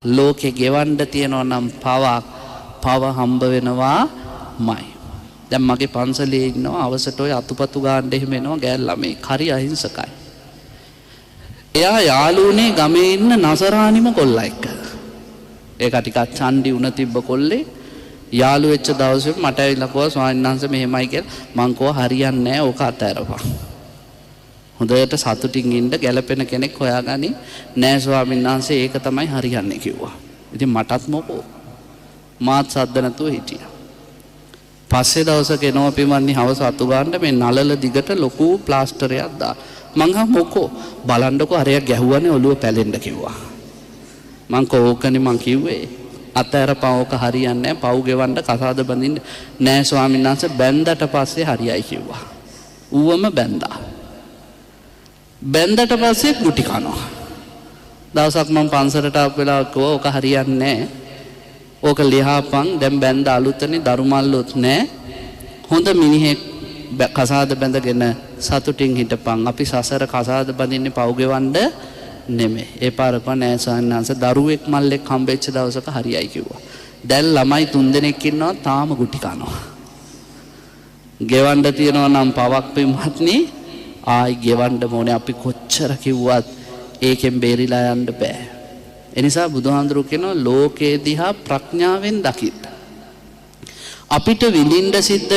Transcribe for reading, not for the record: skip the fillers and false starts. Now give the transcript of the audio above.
ලෝකේ ගෙවන්න තියෙනවා නම් පව හම්බ වෙනවාමයි. දැන් මගේ පන්සලේ ඉන්නවා අවසට ඔය අතුපතු ගන්න එහෙම එනවා ගෑල් ළමයි. හරි අහිංසකයි. එයා යාළුවනේ ගමේ ඉන්න නසරානිම කොල්ලා එක්ක. ඒක ටිකක් චන්ඩි උණ තිබ්බ කොල්ලේ යාළු වෙච්ච දවසේ මට ඇවිල්ලා කිව්වා ස්වාමීන් වහන්සේ මෙහෙමයි කියලා. මං කිව්වා හරියන්නේ නැහැ ඕක අතෑරපන්. හොඳට සතුටින් ඉන්න ගැළපෙන කෙනෙක් හොයාගනි. නෑ ස්වාමීන් වහන්සේ ඒක තමයි හරියන්නේ කිව්වා. ඉතින් මටත් මොකෝ මාත් සද්ද නැතුව හිටියා. පස්සේ දවසක එනවා පිමන්නේ හවස අතු ගන්න මේ නලල දිගට ලොකු ප්ලාස්ටරයක් දා. මං ගා මොකෝ බලන්නකෝ අරයා ගැහුවානේ ඔළුව පැලෙන්න කිව්වා. මං කෝකනේ මං කිව්වේ අතෑරපන් ඕක හරියන්නේ නැහැ. පව් ගෙවන්න කසාද බඳින්න නෑ ස්වාමීන් වහන්සේ බැන්දට පස්සේ හරියයි කිව්වා. ඌවම බැන්දා. බැන්දට පස්සේ ගුටි කනවා. දවසක් මම පන්සලට ආපු වෙලාවක ඕක හරියන්නේ නැහැ. ඕක ලියාපන් දැන් බැන්ද අලුතනේ දරුමල්ලොත් නැහැ. හොඳ මිනිහෙක් කසාද බැඳගෙන සතුටින් හිටපන්. අපි සසර කසාද බඳින්නේ පව් ගෙවන්න නෙමෙයි. ඒ පාරක නෑ සාන්නාංශ දරුවෙක් මල්ලෙක් හම්බෙච්ච දවසක හරියයි කිව්වා. දැන් ළමයි 3 දෙනෙක් ඉන්නවා තාම ගුටි කනවා. ගෙවන්න තියනවා නම් පවක් පින්වත්නි ආයි ගෙවන්න ඕනේ. අපි කොච්චර කිව්වත් ඒකෙන් බේරිලා යන්න බෑ. ඒ නිසා බුදුහාඳුරු කියනවා ලෝකේ දිහා ප්‍රඥාවෙන් දකින්න. අපිට විඳින්න සිද්ධ